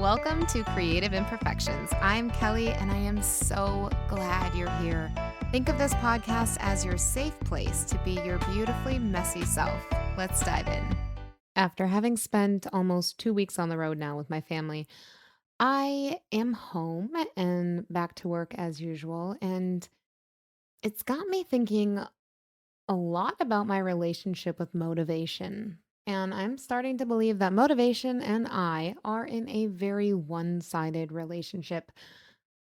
Welcome to Creative Imperfections. I'm Kelly, and I am so glad you're here. Think of this podcast as your safe place to be your beautifully messy self. Let's dive in. After having spent almost 2 weeks on the road now with my family, I am home and back to work as usual. And it's got me thinking a lot about my relationship with motivation. And I'm starting to believe that motivation and I are in a very one sided relationship.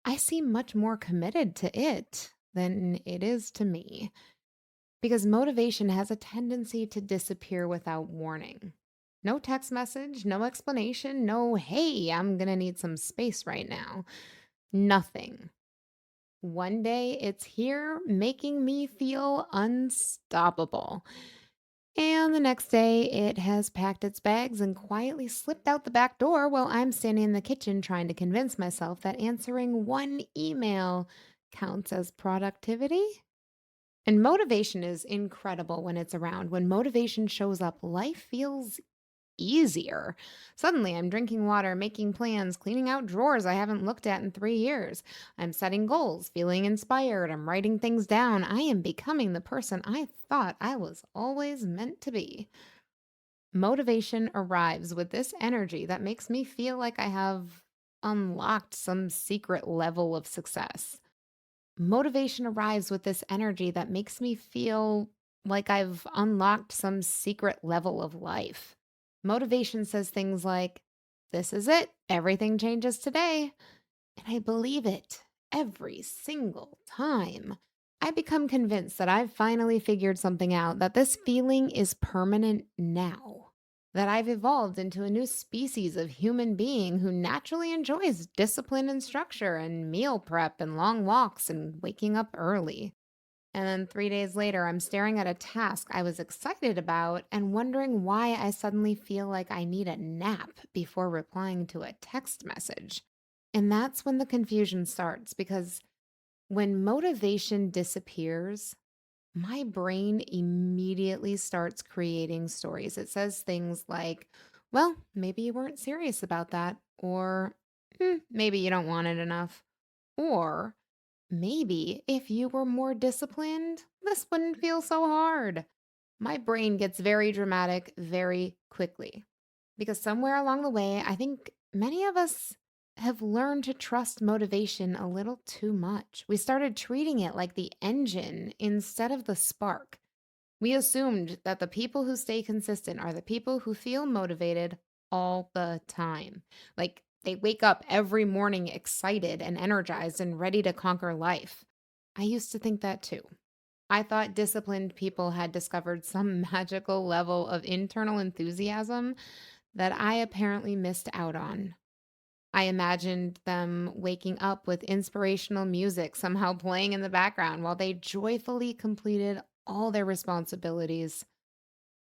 I seem much more committed to it than it is to me because motivation has a tendency to disappear without warning. No text message, no explanation, no, hey, I'm going to need some space right now. Nothing. One day it's here making me feel unstoppable. And the next day it has packed its bags and quietly slipped out the back door while I'm standing in the kitchen trying to convince myself that answering one email counts as productivity. And motivation is incredible when it's around. When motivation shows up, life feels easier. Suddenly, I'm drinking water, making plans, cleaning out drawers I haven't looked at in 3 years. I'm setting goals, feeling inspired. I'm writing things down. I am becoming the person I thought I was always meant to be. Motivation arrives with this energy that makes me feel like I have unlocked some secret level of success. Motivation arrives with this energy that makes me feel like I've unlocked some secret level of life. Motivation says things like, this is it, everything changes today. And I believe it every single time. I become convinced that I've finally figured something out, that this feeling is permanent now, that I've evolved into a new species of human being who naturally enjoys discipline and structure and meal prep and long walks and waking up early. And then 3 days later, I'm staring at a task I was excited about and wondering why I suddenly feel like I need a nap before replying to a text message. And that's when the confusion starts because when motivation disappears, my brain immediately starts creating stories. It says things like, well, maybe you weren't serious about that, or maybe you don't want it enough, or maybe if you were more disciplined, this wouldn't feel so hard. My brain gets very dramatic very quickly because somewhere along the way, I think many of us have learned to trust motivation a little too much. We started treating it like the engine instead of the spark. We assumed that the people who stay consistent are the people who feel motivated all the time. Like they wake up every morning excited and energized and ready to conquer life. I used to think that too. I thought disciplined people had discovered some magical level of internal enthusiasm that I apparently missed out on. I imagined them waking up with inspirational music somehow playing in the background while they joyfully completed all their responsibilities.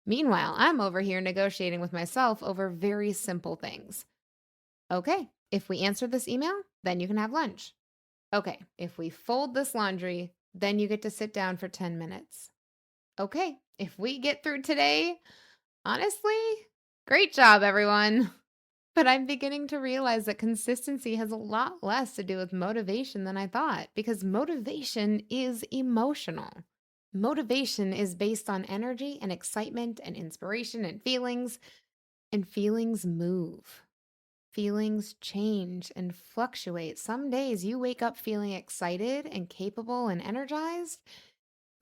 Meanwhile, I'm over here negotiating with myself over very simple things. Okay, if we answer this email, then you can have lunch. Okay, if we fold this laundry, then you get to sit down for 10 minutes. Okay, if we get through today, honestly, great job, everyone. But I'm beginning to realize that consistency has a lot less to do with motivation than I thought, because motivation is emotional. Motivation is based on energy and excitement and inspiration and feelings move. Feelings change and fluctuate. Some days you wake up feeling excited and capable and energized,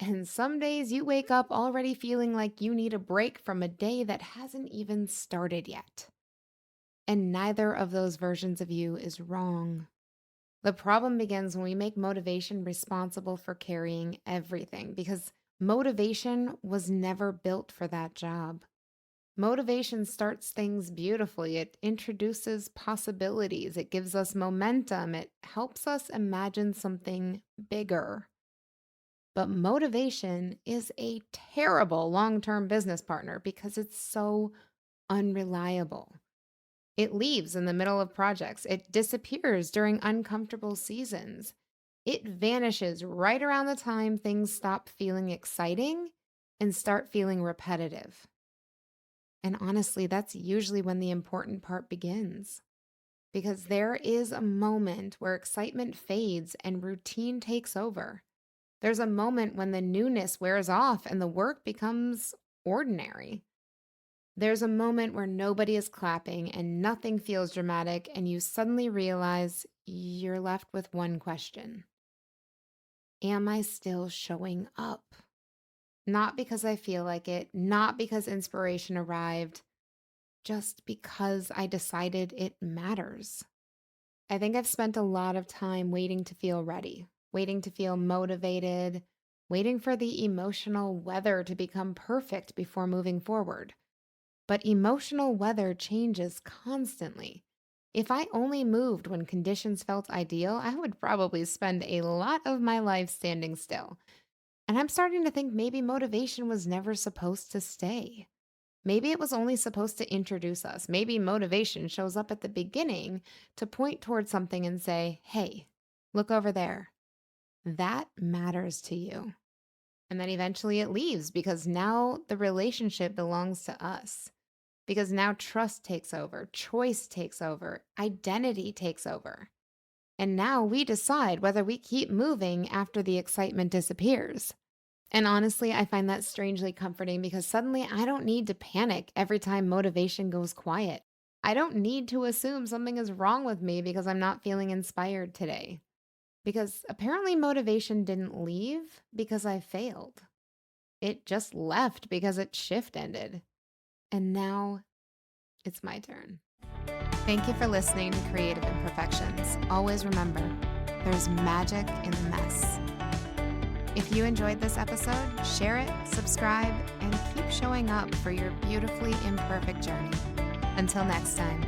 and some days you wake up already feeling like you need a break from a day that hasn't even started yet. And neither of those versions of you is wrong. The problem begins when we make motivation responsible for carrying everything because motivation was never built for that job. Motivation starts things beautifully. It introduces possibilities. It gives us momentum. It helps us imagine something bigger. But motivation is a terrible long term business partner because it's so unreliable. It leaves in the middle of projects. It disappears during uncomfortable seasons. It vanishes right around the time things stop feeling exciting and start feeling repetitive. And honestly, that's usually when the important part begins. because there is a moment where excitement fades and routine takes over. There's a moment when the newness wears off and the work becomes ordinary. There's a moment where nobody is clapping and nothing feels dramatic, and you suddenly realize you're left with one question: am I still showing up? Not because I feel like it, not because inspiration arrived, just because I decided it matters. I think I've spent a lot of time waiting to feel ready, waiting to feel motivated, waiting for the emotional weather to become perfect before moving forward. But emotional weather changes constantly. If I only moved when conditions felt ideal, I would probably spend a lot of my life standing still. And I'm starting to think maybe motivation was never supposed to stay. Maybe it was only supposed to introduce us. Maybe motivation shows up at the beginning to point towards something and say, hey, look over there. That matters to you. And then eventually it leaves because now the relationship belongs to us. Because now trust takes over, choice takes over, identity takes over. And now we decide whether we keep moving after the excitement disappears. And honestly, I find that strangely comforting because suddenly I don't need to panic every time motivation goes quiet. I don't need to assume something is wrong with me because I'm not feeling inspired today. Because apparently motivation didn't leave because I failed. It just left because its shift ended. And now it's my turn. Thank you for listening to Creative Imperfections. Always remember, there's magic in the mess. If you enjoyed this episode, share it, subscribe, and keep showing up for your beautifully imperfect journey. Until next time.